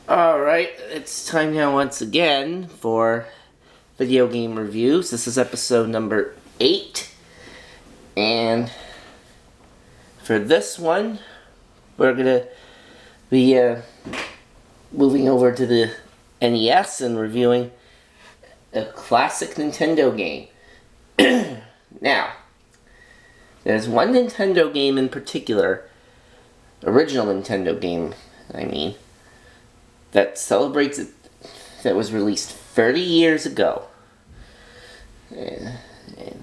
Alright, it's time now once again for video game reviews. This is episode number 8. And for this one, we're going to be moving over to the NES and reviewing a classic Nintendo game. Now, there's one Nintendo game in particular, original Nintendo game, that celebrates it, that was released 30 years ago. And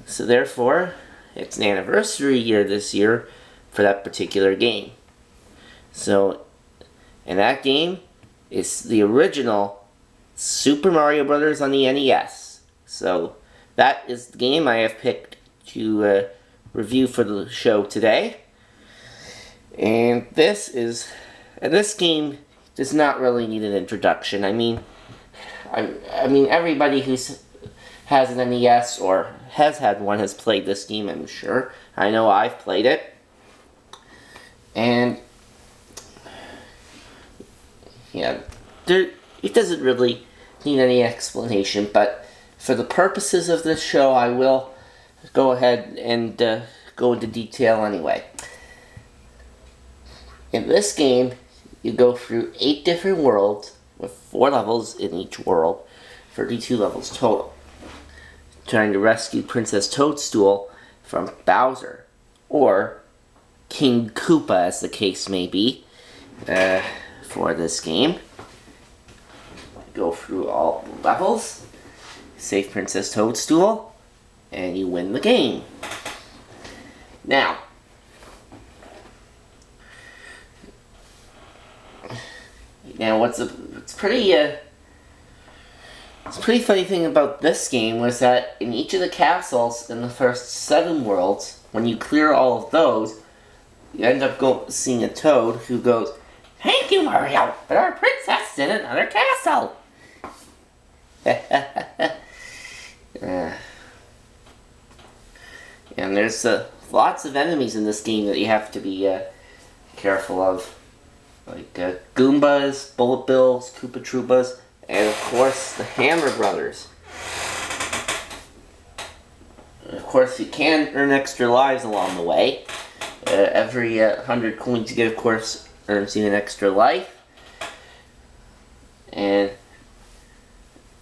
so therefore, it's an anniversary year this year for that particular game. So, and that game is the original Super Mario Bros. On the NES. So, that is the game I have picked to review for the show today. And this game does not really need an introduction. I mean, everybody who has an NES or has had one has played this game, I'm sure. I know I've played it. And, yeah, it doesn't really need any explanation, but for the purposes of this show, I will go ahead and go into detail anyway. In this game, you go through 8 different worlds with 4 levels in each world, 32 levels total, trying to rescue Princess Toadstool from Bowser, or King Koopa as the case may be, for this game. Go through all the levels, save Princess Toadstool, and you win the game. Now, what's pretty funny thing about this game was that in each of the castles in the first 7 worlds, when you clear all of those, you end up seeing a Toad who goes, "Thank you, Mario, but our princess in another castle." And there's lots of enemies in this game that you have to be careful of. Like Goombas, Bullet Bills, Koopa Troopas, and of course the Hammer Brothers. And of course you can earn extra lives along the way. Every 100 coins you get, of course, earns you an extra life. And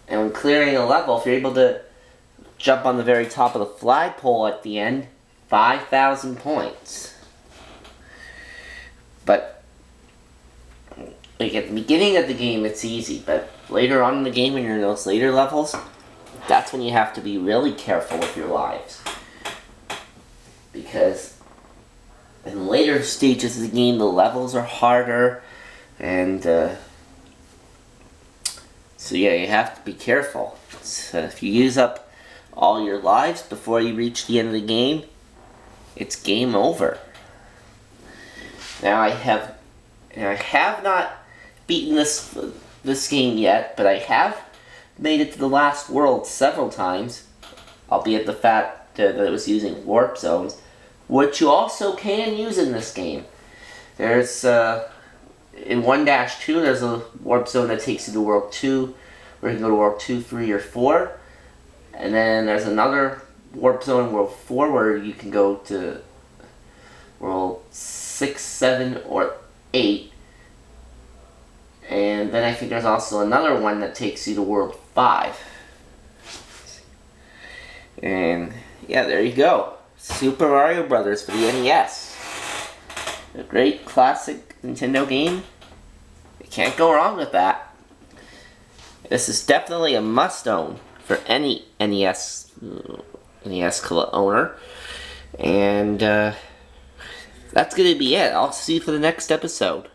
when clearing a level, if you're able to jump on the very top of the flagpole at the end, 5,000 points. But like at the beginning of the game, it's easy, but later on in the game, when you're in those later levels, that's when you have to be really careful with your lives. Because in later stages of the game, the levels are harder, and so yeah, you have to be careful. So if you use up all your lives before you reach the end of the game, it's game over. Now I have not beaten this game yet, but I have made it to the last world several times, albeit the fact that it was using warp zones, which you also can use in this game. There's in 1-2, there's a warp zone that takes you to World 2, where you can go to World 2, 3, or 4, and then there's another warp zone in World 4 where you can go to World 6, 7, or 8. And then I think there's also another one that takes you to World 5. And yeah, there you go. Super Mario Bros. For the NES. A great classic Nintendo game. You can't go wrong with that. This is definitely a must-own for any NES owner. And that's going to be it. I'll see you for the next episode.